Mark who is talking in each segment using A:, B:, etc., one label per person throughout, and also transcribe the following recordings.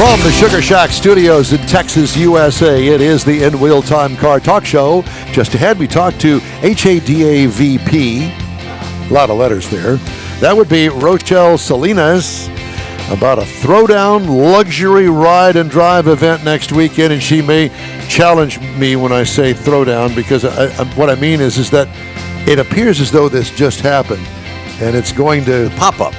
A: From the Sugar Shack Studios in Texas, USA, it is the InWheelTime Car Talk Show. Just ahead, we talk to HADA VP, a lot of letters there. That would be RoShelle Salinas, about a throwdown luxury ride and drive event next weekend, and she may challenge me when I say throwdown, because what I mean is that it appears as though this just happened, and it's going to
B: pop up.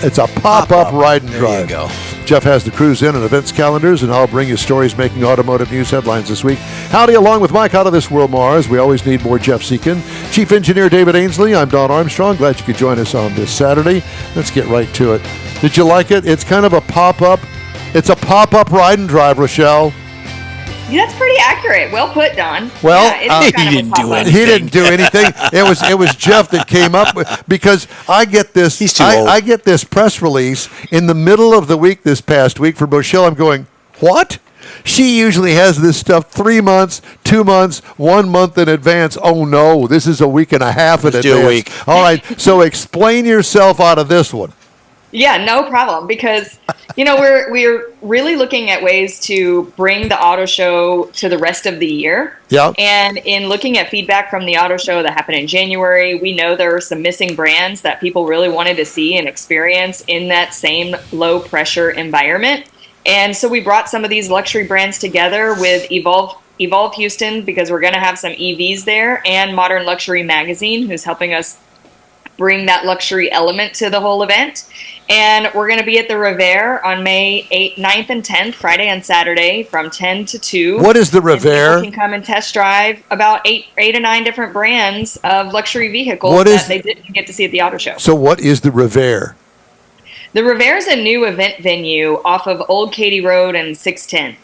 A: It's a pop-up ride and drive.
B: There you go.
A: Jeff has the cruise in and events calendars, and I'll bring you stories making automotive news headlines this week. Howdy, along with Mike out of this world, Mars. We always need more Jeff Seekin. Chief Engineer David Ainsley. I'm Don Armstrong. Glad you could join us on this Saturday. Let's get right to it. Did you like it? It's kind of a pop-up. It's a pop-up ride and drive, RoShelle.
C: Yeah, that's pretty accurate. Well put, Don.
A: Well,
C: yeah,
B: he didn't do anything.
A: He didn't do anything. It was Jeff that came up with, because I get this.
B: He's too old.
A: I get this press release in the middle of the week this past week from RoShelle. I'm going, what? She usually has this stuff 3 months, 2 months, 1 month in advance. Oh no, this is a week and a half in advance.
B: Do a week.
A: All right, so explain yourself out of this one.
C: Yeah, no problem. Because we're really looking at ways to bring the auto show to the rest of the year.
A: Yeah.
C: And in looking at feedback from the auto show that happened in January, we know there were some missing brands that people really wanted to see and experience in that same low pressure environment. And so we brought some of these luxury brands together with Evolve Houston, because we're going to have some EVs there, and Modern Luxury Magazine, who's helping us bring that luxury element to the whole event. And we're going to be at the Revere on May 8th, 9th, and 10th, Friday and Saturday, from 10 to 2.
A: What is the Revere?
C: You can come and test drive about eight to nine different brands of luxury vehicles that they didn't get to see at the auto show.
A: So what is the Revere?
C: The Revere is a new event venue off of Old Katy Road and 610.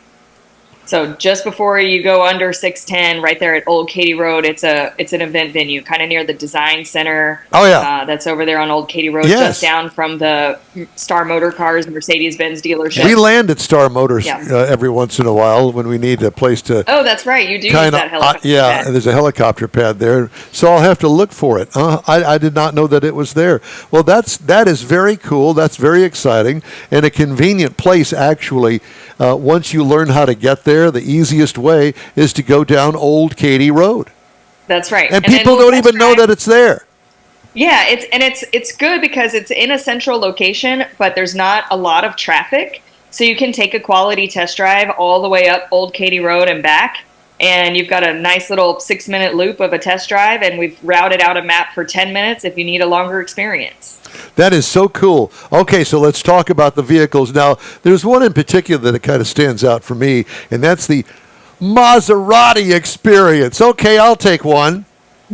C: So just before you go under 610, right there at Old Katy Road, it's an event venue, kind of near the Design Center.
A: Oh yeah,
C: that's over there on Old Katy Road,
A: yes.
C: Just down from the Star Motor Cars Mercedes-Benz dealership.
A: We land at Star Motors every once in a while when we need a place to.
C: Oh, that's right, you do use that helicopter
A: pad. There's a helicopter pad there, so I'll have to look for it. I did not know that it was there. Well, that is very cool. That's very exciting and a convenient place actually. Once you learn how to get there, the easiest way is to go down Old Katy Road.
C: That's right.
A: And people don't even know that it's there.
C: Yeah, it's good because it's in a central location, but there's not a lot of traffic. So you can take a quality test drive all the way up Old Katy Road and back. And you've got a nice little 6-minute loop of a test drive, and we've routed out a map for 10 minutes if you need a longer experience. That
A: is so cool. Okay, so let's talk about the vehicles. Now, there's one in particular that kind of stands out for me, and that's the Maserati experience. Okay, I'll take one.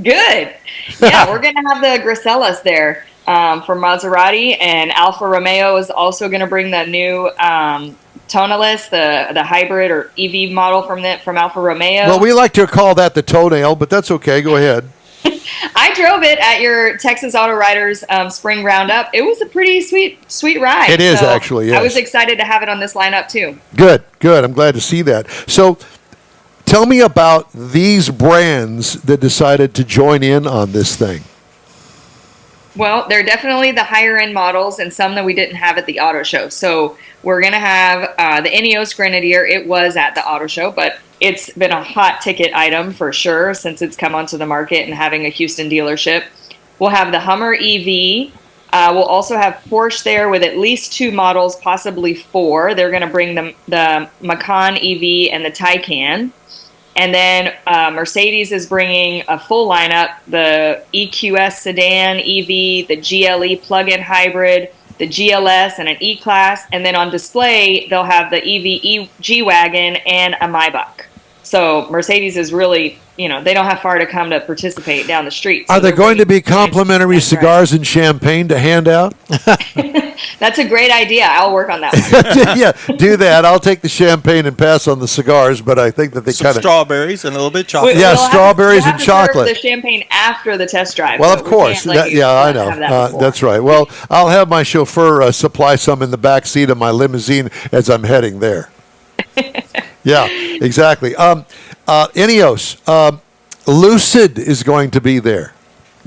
C: Good. Yeah, we're going to have the Gracellas there from Maserati, and Alfa Romeo is also going to bring that new Tonalist, the hybrid or EV model from Alfa Romeo.
A: Well, we like to call that the toenail, but that's okay. Go ahead.
C: I drove it at your Texas Auto Riders Spring Roundup. It was a pretty sweet ride.
A: It is actually, yes.
C: I was excited to have it on this lineup too.
A: Good. I'm glad to see that. So tell me about these brands that decided to join in on this thing.
C: Well, they're definitely the higher end models and some that we didn't have at the auto show. So we're going to have the Ineos Grenadier. It was at the auto show, but it's been a hot ticket item for sure since it's come onto the market and having a Houston dealership. We'll have the Hummer EV. We'll also have Porsche there with at least 2 models, possibly 4. They're going to bring the Macan EV and the Taycan. And then Mercedes is bringing a full lineup, the EQS sedan EV, the GLE plug-in hybrid, the GLS, and an E-Class. And then on display, they'll have the EV G-Wagon and a Maybach. So Mercedes is really, they don't have far to come to participate down the street. So
A: are there going to be complimentary cigars and champagne to hand out?
C: That's a great idea. I'll work on that one.
A: Yeah, do that. I'll take the champagne and pass on the cigars, but I think that they kind of
B: strawberries and a little bit of chocolate.
A: Strawberries and chocolate.
C: Serve the champagne after the test drive.
A: Well, of course. I know. That's right. Well, I'll have my chauffeur supply some in the back seat of my limousine as I'm heading there. Yeah, exactly. Ineos, Lucid is going to be there.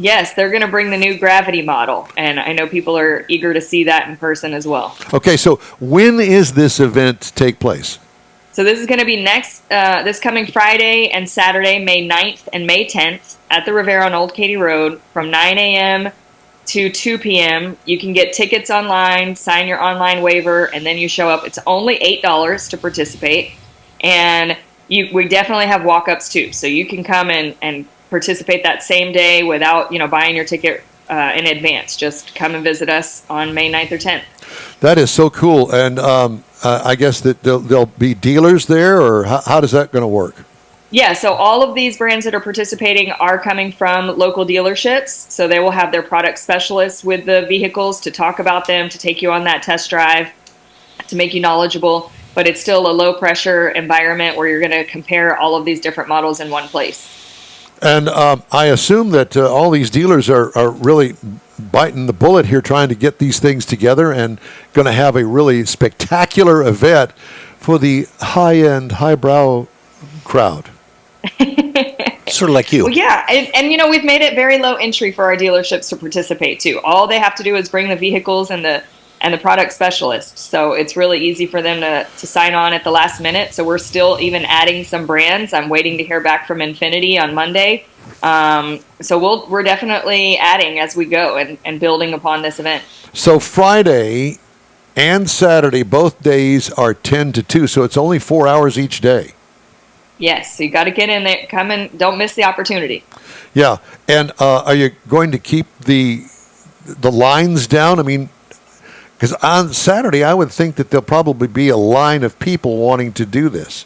C: Yes, they're going to bring the new Gravity model, and I know people are eager to see that in person as well.
A: Okay, so when is this event take place?
C: So this is going to be this coming Friday and Saturday, May 9th and May 10th at the Revere on Old Katy Road from 9 a.m. to 2 p.m. You can get tickets online, sign your online waiver, and then you show up. It's only $8 to participate, and we definitely have walk-ups too, so you can come and participate that same day without buying your ticket in advance. Just come and visit us on May 9th or 10th.
A: That is so cool, and I guess that there'll be dealers there, or how does that going to work?
C: Yeah, so all of these brands that are participating are coming from local dealerships, so they will have their product specialists with the vehicles to talk about them, to take you on that test drive, to make you knowledgeable, but it's still a low-pressure environment where you're going to compare all of these different models in one place.
A: And I assume that all these dealers are really biting the bullet here, trying to get these things together and going to have a really spectacular event for the high-end, highbrow crowd.
D: Sort of like you.
C: Well, yeah, and we've made it very low entry for our dealerships to participate too. All they have to do is bring the vehicles and the product specialists. So it's really easy for them to sign on at the last minute. So we're still even adding some brands. I'm waiting to hear back from Infiniti on Monday. So we're definitely adding as we go and building upon this event.
A: So Friday and Saturday, both days are 10 to 2. So it's only 4 hours each day.
C: Yes, so you got to get in there. Come and don't miss the opportunity.
A: Yeah. And are you going to keep the lines down? I mean, because on Saturday, I would think that there'll probably be a line of people wanting to do this.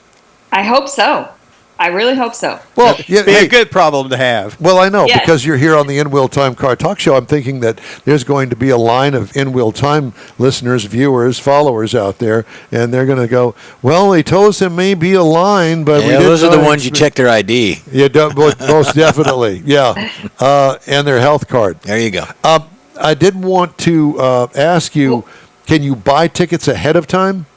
C: I hope so. I really hope so.
A: Well,
B: Be a good problem to have.
A: Well, I know,
C: Yes.
A: because you're here on the InWheelTime Car Talk Show. I'm thinking that there's going to be a line of InWheelTime listeners, viewers, followers out there, and they're going to go, well, they told us there may be a line, but we didn't
D: those are the
A: know
D: ones you check their ID.
A: Yeah, most definitely. Yeah. And their health card.
D: There you go.
A: I did want to ask you, can you buy tickets ahead of time?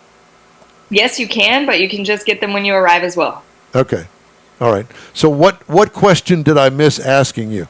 C: Yes, you can, but you can just get them when you arrive as well.
A: Okay. All right. So what question did I miss asking you?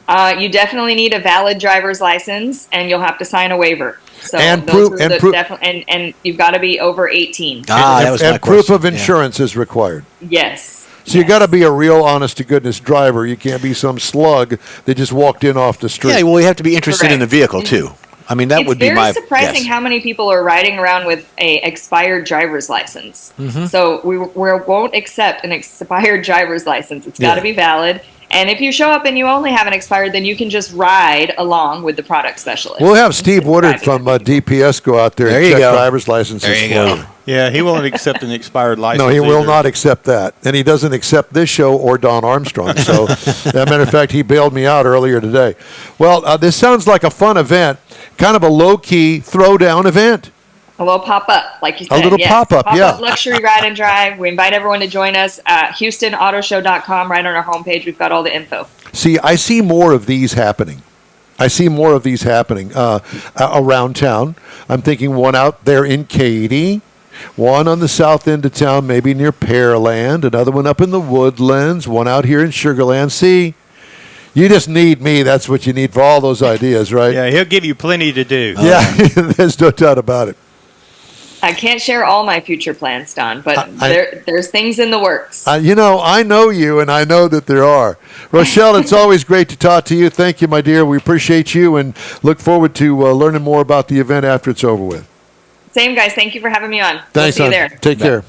C: You definitely need a valid driver's license, and you'll have to sign a waiver. So
A: And
C: those
A: proof-
C: are
A: and
C: the
A: proof-
C: and you've got to be over 18.
D: That was my
A: And proof
D: question.
A: of insurance is required.
C: Yes.
A: So you got to be a real honest-to-goodness driver. You can't be some slug that just walked in off the street.
D: Yeah, well, you have to be interested in the vehicle, too. I mean, that
C: It's
D: would be my
C: very surprising
D: guess.
C: how many people are riding around with a expired driver's license. So we won't accept an expired driver's license. It's got to be valid. And if you show up and you only have an expired, then you can just ride along with the product specialist.
A: We'll have Steve Woodard from DPS go out there,
D: There
A: and
D: you
A: check
D: go.
A: driver's licenses
D: There you
A: for
D: go.
A: you.
B: Yeah, he won't accept an expired license.
A: No, he will
B: either.
A: not accept that. And he doesn't accept this show or Don Armstrong. So, as a matter of fact, he bailed me out earlier today. Well, this sounds like a fun event, kind of a low-key throwdown event.
C: A little pop-up, like you said.
A: A little pop-up, yeah.
C: Pop-up luxury ride and drive. We invite everyone to join us at HoustonAutoShow.com. Right on our homepage, we've got all the info.
A: See, I see more of these happening. Around town. I'm thinking one out there in Katy, one on the south end of town, maybe near Pearland, another one up in the Woodlands, one out here in Sugarland. See, you just need me. That's what you need for all those ideas, right?
B: Yeah, he'll give you plenty to do.
A: Yeah, there's no doubt about it.
C: I can't share all my future plans, Don, but there's things in the works.
A: I know you, and I know that there are. RoShelle, it's always great to talk to you. Thank you, my dear. We appreciate you and look forward to learning more about the event after it's over with.
C: Same, guys. Thank you for having me on.
A: Thanks,
C: we'll see you
A: hon.
C: there.
A: Take care.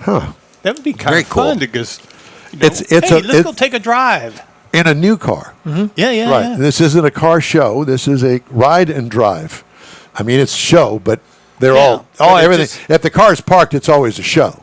A: Huh.
B: That would be kind
D: Very
B: of fun
D: cool.
B: to just,
A: Let's
B: go take a drive.
A: In a new car.
B: Yeah,
A: Right.
B: yeah.
A: This isn't a car show. This is a ride and drive. I mean, it's a show, but they're
B: Yeah, but it
A: everything.
B: just-
A: If the car's parked, it's always a show.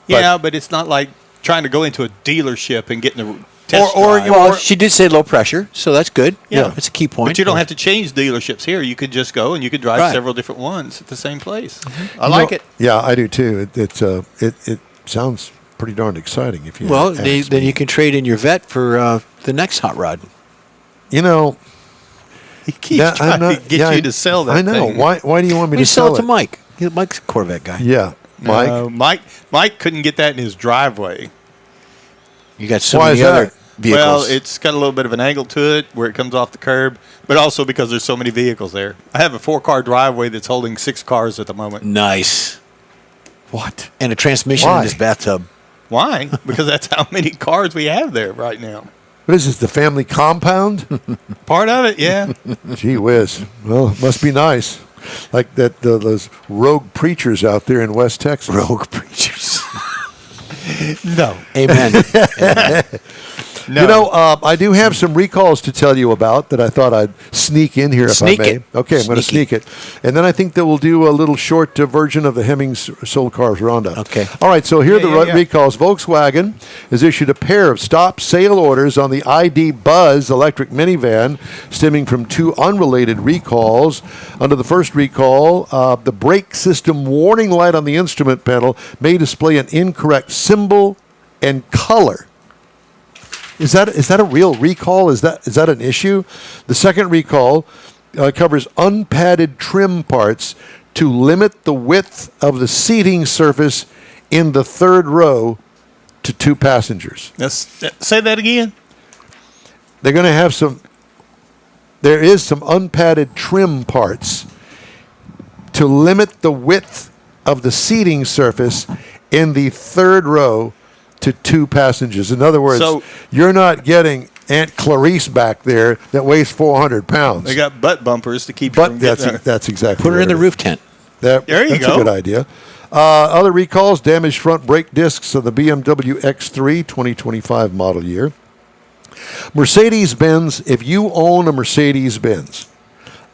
B: Yeah, but it's not like trying to go into a dealership and getting a test
A: Or
B: drive.
D: Well, she did say low pressure, so that's good.
B: Yeah.
D: It's a key point.
B: But you don't have to change dealerships here. You could just go and you could drive
D: Right.
B: several different ones at the same place. I like it.
A: Yeah, I do too. It sounds pretty darn exciting. If you
D: Well,
A: ask
D: then
A: me.
D: you can trade in your vet for the next hot rod.
A: You know,
B: He keeps
A: that- I'm
B: trying to
A: not-
B: get
A: yeah,
B: you to sell that
A: I know.
B: thing.
A: Why do you want me
D: We
A: to
D: sell
A: sell
D: it to Mike. Mike's a Corvette guy.
A: Yeah, Mike.
B: Mike couldn't get that in his driveway.
D: You got so
A: Why
D: many
A: is
D: other.
A: that?
D: vehicles?
B: Well, it's got a little bit of an angle to it where it comes off the curb, but also because there's so many vehicles there. I have a 4-car driveway that's holding 6 cars at the moment.
D: Nice.
A: What?
D: And a transmission
A: Why?
D: in his bathtub.
B: Why? Because that's how many cars we have there right now.
A: What is this, the family compound?
B: Part of it, yeah.
A: Gee whiz. Well, it must be nice. Like those rogue preachers out there in West Texas.
D: Rogue preachers.
B: No.
D: Amen. Amen.
B: No.
A: You know, I do have some recalls to tell you about that I thought I'd sneak in here if
D: Sneak
A: I may.
D: it.
A: Okay, I'm going to
D: Sneaky.
A: sneak it. And then I think that we'll do a little short version of the Hemmings Sold Cars Roundup.
D: Okay.
A: All right, so here are the
B: Yeah.
A: recalls. Volkswagen has issued a pair of stop sale orders on the ID Buzz electric minivan stemming from 2 unrelated recalls. Under the first recall, the brake system warning light on the instrument panel may display an incorrect symbol and color. Is that a real recall? Is that an issue? The second recall covers unpadded trim parts to limit the width of the seating surface in the third row to 2 passengers.
B: Say that again.
A: They're going to have there is some unpadded trim parts to limit the width of the seating surface in the third row to 2 passengers. In other words,
B: So-
A: you're not getting Aunt Clarice back there that weighs 400 pounds.
B: They got butt bumpers to keep you
A: But
B: from getting there.
A: that's exactly
D: Put her
A: what
D: in the
A: it is.
D: roof tent.
B: There you
A: That's
B: go.
A: a good idea. Other recalls, damaged front brake discs of the BMW X3 2025 model year. Mercedes-Benz, if you own a Mercedes-Benz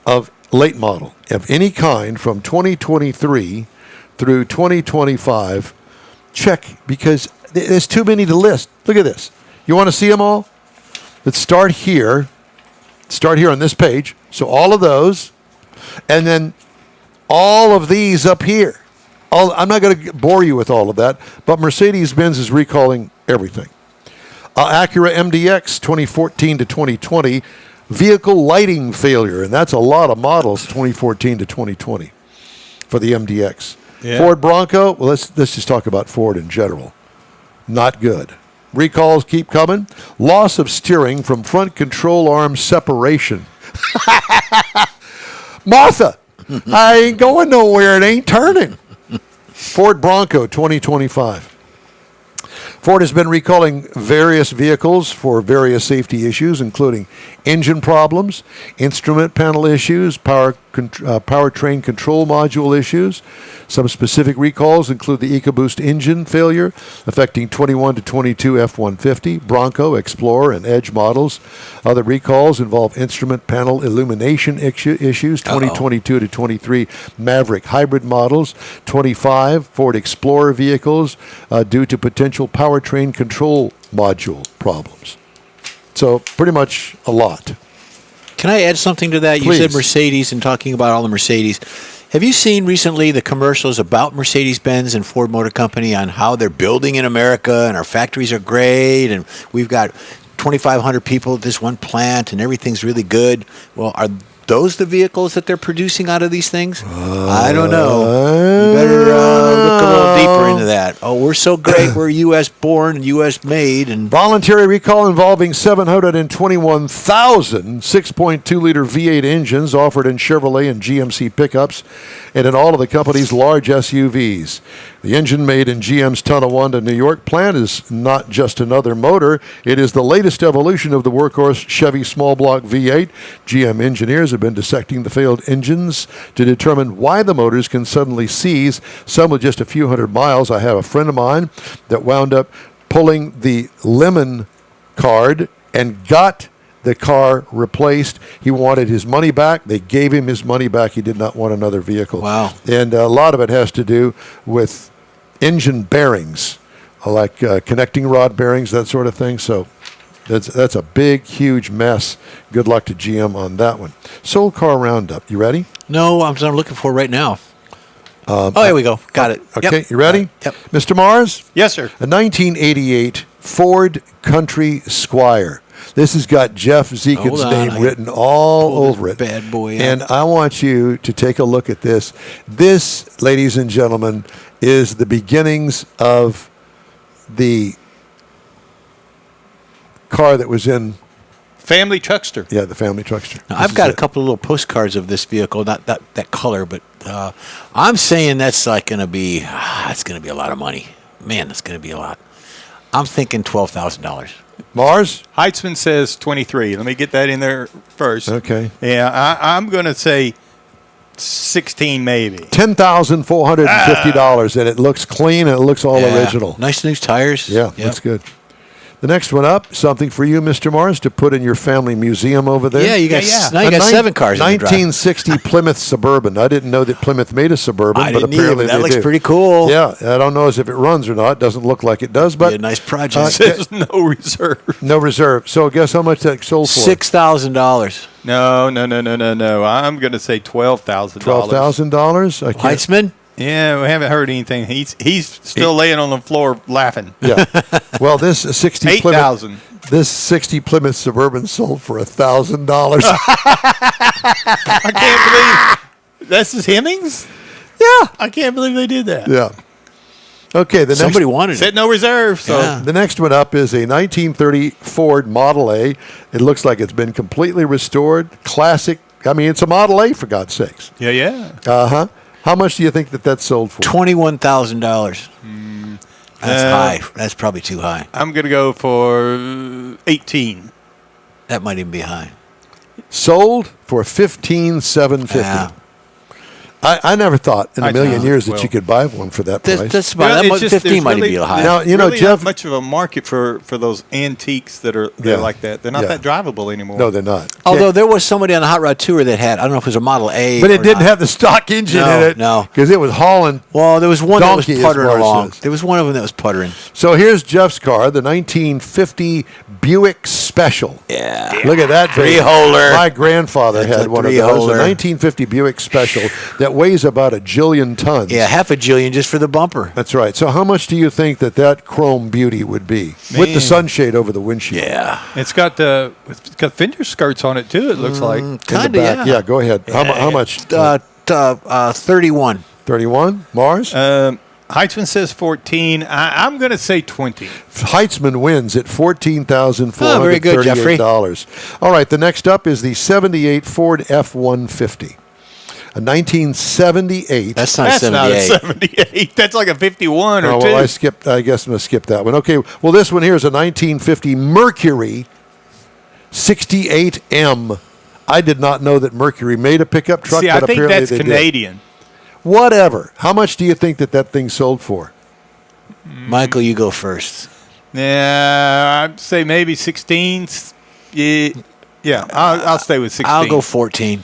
A: of late model of any kind from 2023 through 2025, check, because there's too many to list. Look at this. You want to see them all? Let's start here. Start here on this page. So all of those, and then all of these up here. I'm not going to bore you with all of that, but Mercedes-Benz is recalling everything. Acura MDX 2014 to 2020, vehicle lighting failure, and that's a lot of models 2014 to 2020 for the MDX.
B: Yeah.
A: Ford Bronco, well, let's just talk about Ford in general. Not good. Recalls keep coming. Loss of steering from front control arm separation. Martha, I ain't going nowhere. It ain't turning. Ford Bronco 2025. Ford has been recalling various vehicles for various safety issues, including engine problems, instrument panel issues, powertrain control module issues. Some specific recalls include the EcoBoost engine failure affecting 21 to 22 F-150, Bronco, Explorer, and Edge models. Other recalls involve instrument panel illumination issues, 2022 to 23 Maverick hybrid models, 25 Ford Explorer vehicles due to potential powertrain control module problems. So pretty much a lot.
D: Can I add something to that?
A: Please.
D: You said Mercedes and talking about all the Mercedes. Have you seen recently the commercials about Mercedes-Benz and Ford Motor Company on how they're building in America and our factories are great and we've got 2,500 people at this one plant and everything's really good? Well, are those the vehicles that they're producing out of these things? I don't know. You better look a little deeper into that. Oh, we're so great. We're U.S. born and U.S. made. And
A: Voluntary recall involving 721,000 6.2-liter V8 engines offered in Chevrolet and GMC pickups and in all of the company's large SUVs. The engine made in GM's Tonawanda, New York plant is not just another motor. It is the latest evolution of the workhorse Chevy small block V8. GM engineers have been dissecting the failed engines to determine why the motors can suddenly seize, some with just a few hundred miles. I have a friend of mine that wound up pulling the lemon card and got the car replaced. He wanted his money back. They gave him his money back. He did not want another vehicle.
D: Wow.
A: And a lot of it has to do with engine bearings, like connecting rod bearings, that sort of thing. So that's a big, huge mess. Good luck to GM on that one. Sold Car Roundup. You ready?
D: no, I'm looking for it right now. Here we go. Got it.
A: Okay,
D: Yep.
A: you ready?
D: Yep.
A: Mr. Mars?
B: Yes, sir.
A: A 1988 Ford Country Squire. This has got Jeff Zekin's
D: Hold on,
A: name
D: I
A: written all
D: pull this
A: over it.
D: bad boy out.
A: And I want you to take a look at this. This, ladies and gentlemen, is the beginnings of the car that was in,
B: Family truckster.
A: yeah, the family truckster.
D: Now, I've got a couple of little postcards of this vehicle, not that color, but I'm saying that's like going to be, it's going to be a lot of money. Man, that's going to be a lot. I'm thinking $12,000.
A: Mars?
B: Heitzman says 23. Let me get that in there first.
A: Okay.
B: Yeah, I'm going to say 16 maybe.
A: $10,450, and it looks clean and it looks all original.
D: Nice new tires.
A: Yeah, looks good. The next one up, something for you, Mr. Mars, to put in your family museum over there.
D: Yeah, you got now you got 7 cars.
A: 1960 Plymouth Suburban. I didn't know that Plymouth made a Suburban,
D: I
A: but
D: didn't
A: apparently
D: either. That
A: they
D: looks
A: do.
D: pretty cool.
A: Yeah, I don't know if it runs or not. Doesn't look like it does, but
D: Be a nice project.
B: Says no reserve.
A: no reserve. So guess how much that sold for?
D: $6,000.
B: No. I'm going to say $12,000.
A: $12,000. I can't.
D: Heitzman?
B: Yeah, we haven't heard anything. He's still laying on the floor laughing.
A: Yeah. Well, this 60
B: $8,000.
A: This 60 Plymouth Suburban sold for $1,000.
B: I can't believe that's his Hemmings.
A: Yeah.
B: I can't believe they did that.
A: Yeah. Okay.
D: Somebody wanted
B: Said
D: it.
B: no reserve. So
D: Yeah.
A: The next one up is a 1930 Ford Model A. It looks like it's been completely restored. Classic. I mean, it's a Model A, for God's sakes.
B: yeah.
A: Uh-huh. How much do you think that sold for?
D: $21,000. That's high. That's probably too high.
B: I'm going to go for 18.
D: That might even be high.
A: Sold for $15,750.
D: Yeah.
A: I never thought in a
B: I
A: million
B: know.
A: years that
B: Well,
A: you could buy one for that price.
D: That's about
B: Well,
D: that.
B: it's
D: Might,
B: just-
D: 15
B: there's
D: might
B: really-
D: be high.
A: Now, you know,
B: really
A: Jeff-
B: not much of a market for those antiques that are
A: Yeah.
B: like that. They're not
A: Yeah.
B: that drivable anymore.
A: No, they're not.
D: Although there was somebody on the Hot Rod Tour that had, I don't know if it was a Model A.
A: But it
D: or
A: didn't
D: not.
A: have the stock engine
D: No,
A: in it.
D: no.
A: Because it was hauling.
D: Well, there was one that was
A: Donkey, as
D: puttering
A: Mars
D: along.
A: says.
D: There was one of them that was puttering.
A: So here's Jeff's car, the 1950 Buick Special.
D: Yeah.
A: Look at that baby.
D: Three-holder.
A: My grandfather
D: That's
A: had
D: a
A: one of those, a
D: three-holder.
A: 1950 Buick Special that weighs about 1 jillion tons.
D: Yeah, half a jillion just for the bumper.
A: That's right. So how much do you think that chrome beauty would be with the
B: Man.
A: sunshade over the windshield?
D: Yeah.
B: It's got fender skirts on it too. It looks like.
A: In the
D: Kinda,
A: back.
D: yeah.
A: Go ahead. How much?
D: 31.
A: 31? Mars?
B: Heitzman says 14. I'm going to say 20.
A: Heitzman wins at $14,438.
D: Oh, very good, Jeffrey.
A: All right, the next up is the 78 Ford F-150. A 1978.
D: That's not
B: That's
D: 78.
B: not a 78. That's like a 51 or
A: Oh,
B: 2.
A: well, I guess I'm going to skip that one. Okay, well, this one here is a 1950 Mercury 68M. I did not know that Mercury made a pickup truck,
B: See,
A: but
B: I think
A: apparently
B: that's
A: they did.
B: Canadian.
A: Whatever. How much do you think that thing sold for?
D: Michael, you go first.
B: Yeah, I'd say maybe 16. Yeah, I'll stay with 16.
D: I'll go 14.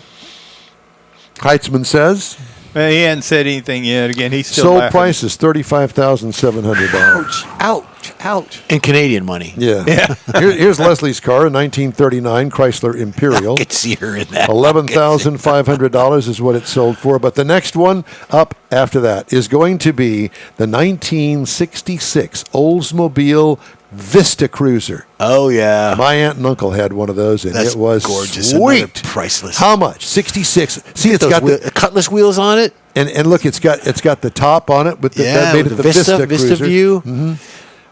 A: Heitzman says
B: Well, he hadn't said anything yet. Again, he's still
A: sold
B: laughing.
A: price is $35,700.
B: Ouch.
D: In Canadian money.
A: Yeah. Here's Leslie's car, a 1939 Chrysler Imperial.
D: I could see her in that.
A: $11,500 is what it sold for. But the next one up after that is going to be the 1966 Oldsmobile Vista Cruiser.
D: Oh, yeah.
A: My aunt and uncle had one of those, and
D: That's
A: it was
D: gorgeous. Another
A: sweet.
D: priceless.
A: How much? 66. See, it's
D: Those
A: got the
D: Cutlass wheels on it.
A: and look, it's got the top on it with the that made
D: with
A: it
D: the
A: the
D: Vista
A: Cruiser.
D: view.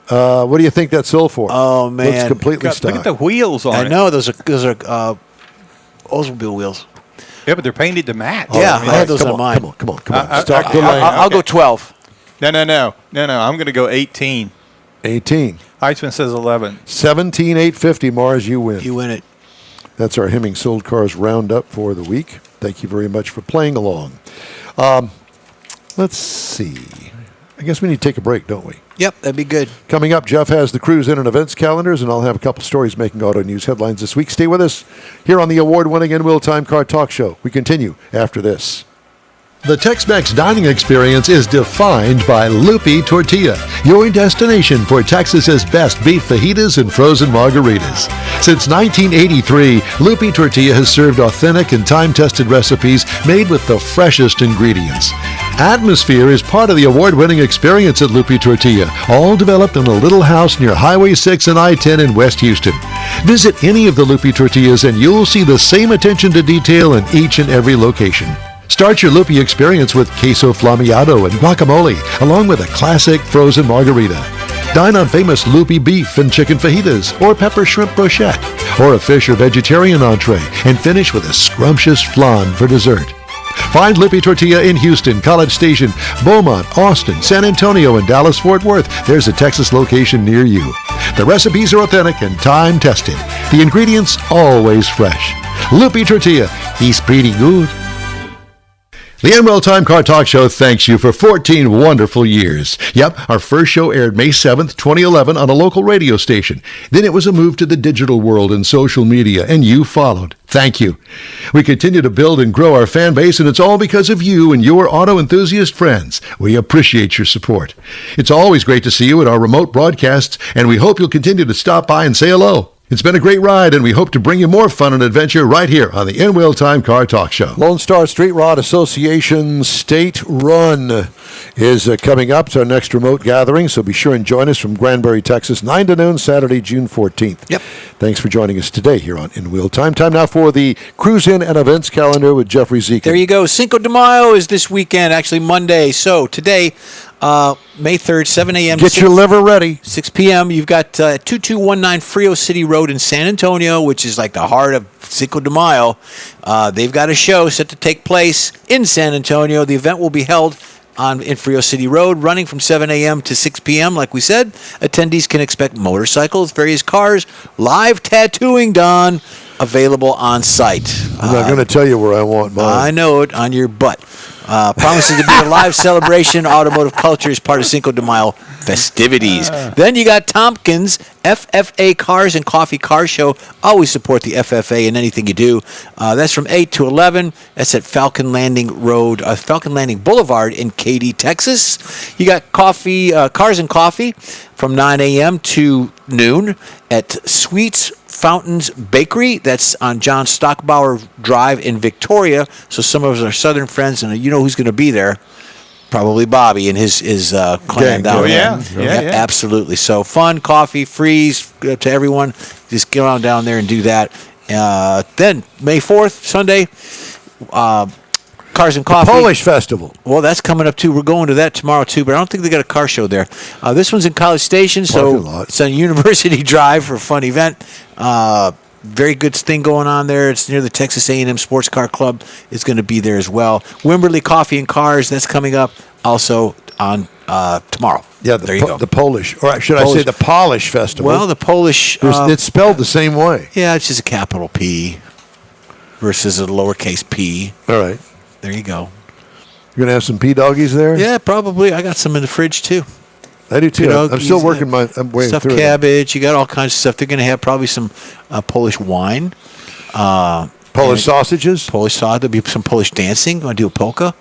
A: What do you think that sold for?
D: Oh, man.
A: Looks completely
B: Look
A: stock.
B: at the wheels on
D: I
B: it.
D: know those are Oldsmobile wheels.
B: Yeah, but they're painted to match.
D: Yeah,
B: mean,
D: I had those
A: come
D: on mine.
A: Come on. Stop
B: I-
A: delaying.
D: I'll
B: Okay.
D: go 12.
B: No. I'm going to go 18.
A: 18.
B: Heitzman says 11.
A: 17,850. Mars, you win.
D: You win it.
A: That's our Hemming Sold Cars Roundup for the week. Thank you very much for playing along. Let's see. I guess we need to take a break, don't we?
D: Yep, that'd be good.
A: Coming up, Jeff has the cruise in and events calendars, and I'll have a couple stories making auto news headlines this week. Stay with us here on the award-winning InWheelTime Car Talk Show. We continue after this. The Tex-Mex dining experience is defined by Lupi Tortilla, your destination for Texas's best beef fajitas and frozen margaritas. Since 1983, Lupi Tortilla has served authentic and time-tested recipes made with the freshest ingredients. Atmosphere is part of the award-winning experience at Lupi Tortilla, all developed in a little house near Highway 6 and I-10 in West Houston. Visit any of the Lupi Tortillas and you'll see the same attention to detail in each and every location. Start your Lupi experience with queso flammeado and guacamole, along with a classic frozen margarita. Dine on famous loopy beef and chicken fajitas, or pepper shrimp brochette, or a fish or vegetarian entree, and finish with a scrumptious flan for dessert. Find Lippy Tortilla in Houston, College Station, Beaumont, Austin, San Antonio, and Dallas-Fort Worth. There's a Texas location near you. The recipes are authentic and time-tested. The ingredients always fresh. Lippy Tortilla, he's pretty good. The InWheelTime Car Talk Show thanks you for 14 wonderful years. Yep, our first show aired May 7th, 2011 on a local radio station. Then it was a move to the digital world and social media, and you followed. Thank you. We continue to build and grow our fan base, and it's all because of you and your auto enthusiast friends. We appreciate your support. It's always great to see you at our remote broadcasts, and we hope you'll continue to stop by and say hello. It's been a great ride, and we hope to bring you more fun and adventure right here on the InWheelTime Car Talk Show. Lone Star Street Rod Association State Run is coming up. It's our next remote gathering, so be sure and join us from Granbury, Texas, 9 to noon, Saturday, June 14th.
D: Yep. Thanks
A: for joining us today here on InWheelTime. Time now for the Cruise In and Events calendar with Jeffrey Zeke.
D: There you go. Cinco de Mayo is this weekend, actually Monday. So today, May 3rd, 7 a.m.
A: Get your liver ready.
D: 6 p.m. You've got 2219 Frio City Road in San Antonio, which is like the heart of Cinco de Mayo. They've got a show set to take place in San Antonio. The event will be held in Frio City Road, running from 7 a.m. to 6 p.m. Like we said, attendees can expect motorcycles, various cars, live tattooing done, available on site.
A: I'm not going to tell you where I want mine.
D: I know it, on your butt. Promises to be a live celebration. Automotive culture is part of Cinco de Mayo festivities. Then you got Tompkins FFA Cars and Coffee Car Show. Always support the FFA in anything you do. That's from 8 to 11. That's at Falcon Landing Boulevard in Katy, Texas. You got Cars and Coffee from 9 a.m. to noon at Sweets Fountains Bakery. That's on John Stockbauer Drive in Victoria. So some of us are Southern friends, and you know who's going to be there. Probably Bobby and his clan down there. Yeah, absolutely. So fun, coffee, freeze to everyone. Just get on down there and do that. Then May 4th, Sunday, Cars and Coffee.
A: Polish Festival.
D: Well, that's coming up too. We're going to that tomorrow too, but I don't think they got a car show there. This one's in College Station, so it's on University Drive for a fun event. Very good thing going on there. It's near the Texas A&M Sports Car Club. It's going to be there as well. Wimberley Coffee and Cars, that's coming up also on tomorrow.
A: Yeah, there you go. The Polish, or should I say the Polish Festival?
D: Well, the Polish.
A: It's spelled the same way.
D: Yeah, it's just a capital P versus a lowercase p.
A: All right.
D: There you go.
A: You're going to have some P-doggies there?
D: Yeah, probably. I got some in the fridge too.
A: I do too. I'm still working I'm way
D: stuffed
A: through
D: cabbage. You got all kinds of stuff. They're going to have probably some Polish wine.
A: Polish sausages?
D: Polish sausage. There'll be some Polish dancing. Want to do a polka?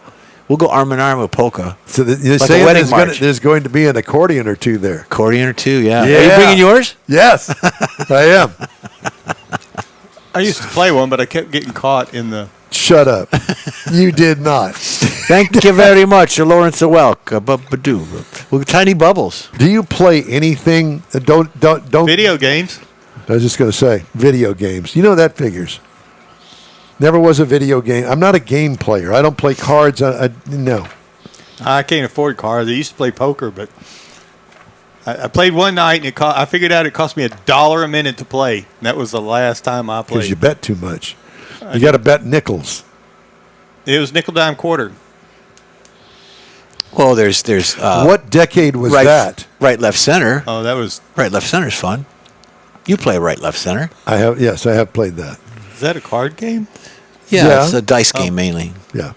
D: We'll go arm in arm with polka.
A: So you're
D: like
A: saying
D: a wedding march.
A: There's going to be an accordion or two there.
D: Accordion or two, yeah. Are you bringing yours?
A: Yes, I am.
B: I used to play one, but I kept getting caught in the...
A: Shut up. You did not.
D: Thank you very much, Lawrence Welk. With tiny bubbles.
A: Do you play anything? Don't.
B: Video games.
A: I was just going to say, video games. You know that figures. Never was a video game. I'm not a game player. I don't play cards. No.
B: I can't afford cards. I used to play poker, but I played one night, and I figured out it cost me $1 a minute to play. And that was the last time I played.
A: Because you bet too much. You got to bet nickels.
B: It was nickel, dime, quarter.
D: Well, there's.
A: What decade was that?
D: Right, left, center.
B: Oh, that was
D: right, left, center's fun. You play right, left, center.
A: I have. Yes, I have played that.
B: Is that a card game?
D: Yeah, it's a dice game mainly.
A: Yeah.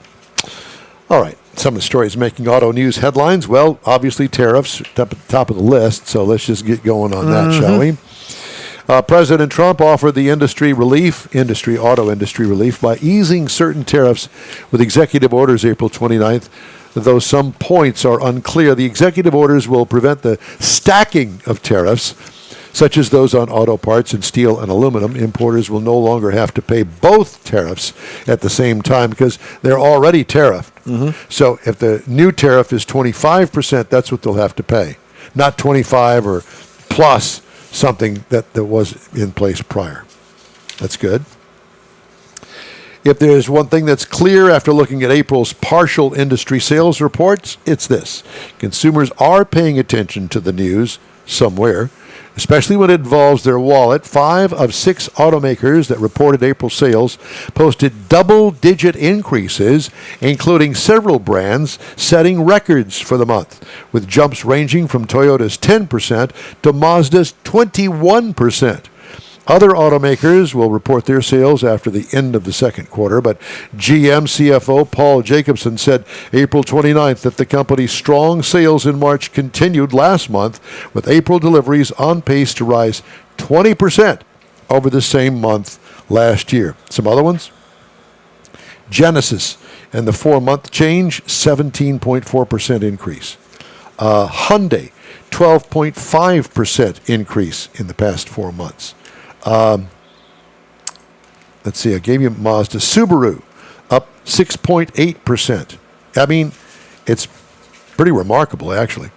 A: All right. Some of the stories making auto news headlines. Well, obviously tariffs up at the top of the list. So let's just get going on that, shall we? President Trump offered the auto industry relief by easing certain tariffs with executive orders April 29th. Though some points are unclear, the executive orders will prevent the stacking of tariffs, such as those on auto parts and steel and aluminum. Importers will no longer have to pay both tariffs at the same time because they're already tariffed. So if the new tariff is 25%, that's what they'll have to pay, not 25 or plus something that was in place prior. That's good. If there's one thing that's clear after looking at April's partial industry sales reports, it's this. Consumers are paying attention to the news somewhere, especially when it involves their wallet. 5 of 6 automakers that reported April sales posted double-digit increases, including several brands setting records for the month, with jumps ranging from Toyota's 10% to Mazda's 21%. Other automakers will report their sales after the end of the second quarter, but GM CFO Paul Jacobson said April 29th that the company's strong sales in March continued last month, with April deliveries on pace to rise 20% over the same month last year. Some other ones? Genesis and the 4-month change, 17.4% increase. Hyundai, 12.5% increase in the past 4 months. Let's see, I gave you Mazda. Subaru, up 6.8%. I mean, it's pretty remarkable, actually.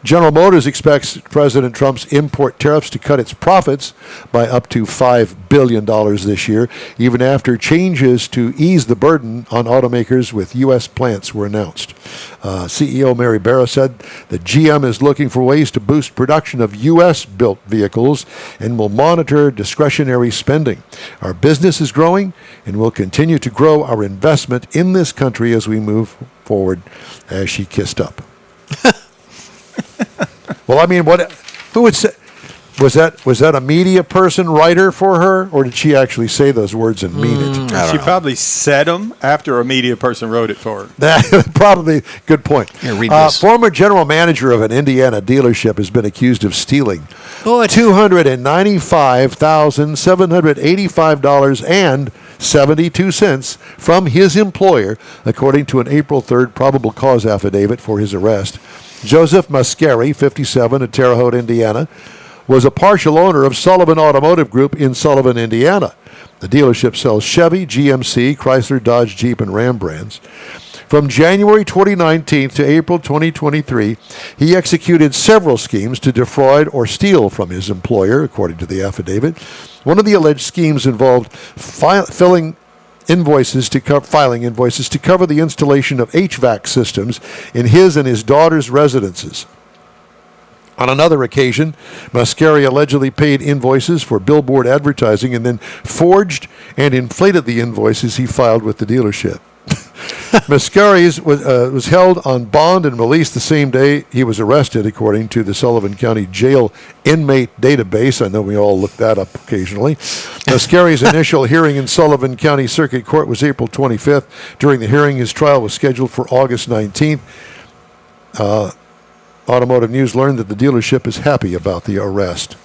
A: General Motors expects President Trump's import tariffs to cut its profits by up to $5 billion this year, even after changes to ease the burden on automakers with U.S. plants were announced. CEO Mary Barra said that GM is looking for ways to boost production of U.S.-built vehicles and will monitor discretionary spending. Our business is growing, and we'll continue to grow our investment in this country as we move forward, as she kissed up. Well, I mean, who would say, was that a media person, writer for her, or did she actually say those words and mean it?
B: She probably said them after a media person wrote it for her.
A: Probably, good point.
D: Here, read this.
A: Former general manager of an Indiana dealership has been accused of stealing $295,785.72 from his employer, according to an April 3rd probable cause affidavit for his arrest. Joseph Mascari, 57, of Terre Haute, Indiana, was a partial owner of Sullivan Automotive Group in Sullivan, Indiana. The dealership sells Chevy, GMC, Chrysler, Dodge, Jeep, and Ram brands. From January 2019 to April 2023, he executed several schemes to defraud or steal from his employer, according to the affidavit. One of the alleged schemes involved filing invoices to cover the installation of HVAC systems in his and his daughter's residences. On another occasion, Mascari allegedly paid invoices for billboard advertising and then forged and inflated the invoices he filed with the dealership. Mascari was held on bond and released the same day he was arrested, according to the Sullivan County Jail Inmate Database. I know we all look that up occasionally. Mascari's initial hearing in Sullivan County Circuit Court was April 25th. During the hearing, his trial was scheduled for August 19th. Automotive News learned that the dealership is happy about the arrest.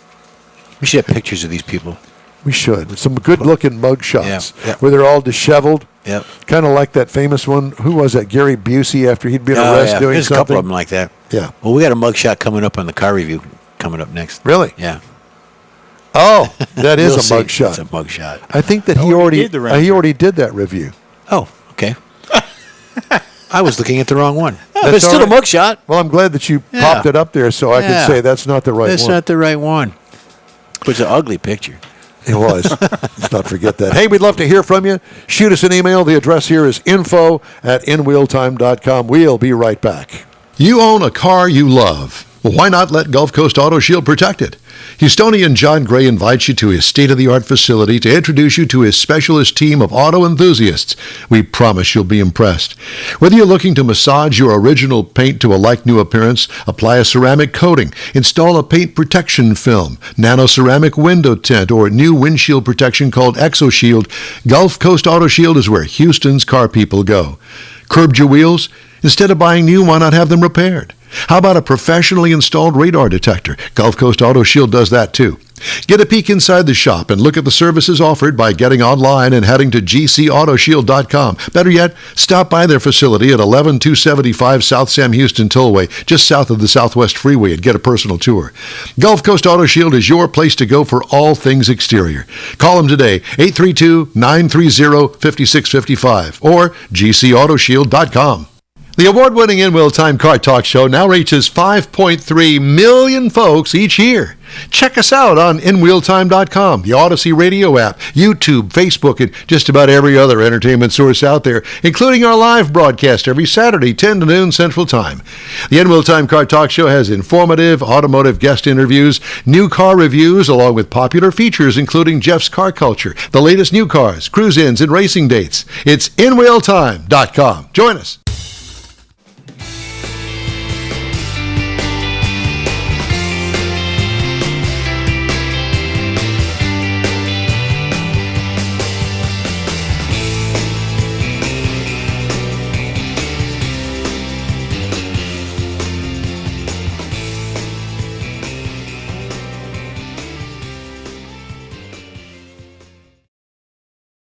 D: We should have pictures of these people.
A: We should. Some good-looking mug shots
D: Yeah.
A: where they're all disheveled.
D: Yep.
A: Kind of like that famous one. Who was that? Gary Busey, after he'd been arrested doing
D: There's
A: something.
D: a couple of them like that.
A: Yeah.
D: Well, we got a mugshot coming up on the car review coming up next.
A: Really?
D: Yeah.
A: Oh, that is
D: You'll
A: a
D: see.
A: mugshot.
D: It's a mugshot.
A: I think that he
B: already did the
A: he already did that review.
D: Oh, okay. I was looking at the wrong one.
A: That's
D: But it's still
A: all
D: a mugshot.
A: Well, I'm glad that you
D: Yeah.
A: popped it up there so I could
D: Yeah.
A: say that's not the right
D: That's
A: one.
D: not the right one. But it's an ugly picture.
A: It was. Let's not forget that. Hey, we'd love to hear from you. Shoot us an email. The address here is info@InWheelTime.com. We'll be right back. You own a car you love. Well, why not let Gulf Coast Auto Shield protect it? Houstonian John Gray invites you to his state-of-the-art facility to introduce you to his specialist team of auto enthusiasts. We promise you'll be impressed. Whether you're looking to massage your original paint to a like-new appearance, apply a ceramic coating, install a paint protection film, nano-ceramic window tint, or new windshield protection called ExoShield, Gulf Coast Auto Shield is where Houston's car people go. Curbed your wheels? Instead of buying new, why not have them repaired? How about a professionally installed radar detector? Gulf Coast Auto Shield does that too. Get a peek inside the shop and look at the services offered by getting online and heading to gcautoshield.com. Better yet, stop by their facility at 11275 South Sam Houston Tollway, just south of the Southwest Freeway, and get a personal tour. Gulf Coast Auto Shield is your place to go for all things exterior. Call them today, 832-930-5655 or gcautoshield.com. The award-winning InWheelTime Car Talk Show now reaches 5.3 million folks each year. Check us out on InWheelTime.com, the Odyssey Radio app, YouTube, Facebook, and just about every other entertainment source out there, including our live broadcast every Saturday, 10 to noon Central Time. The InWheelTime Car Talk Show has informative automotive guest interviews, new car reviews, along with popular features including Jeff's Car Culture, the latest new cars, cruise-ins, and racing dates. It's InWheelTime.com. Join us.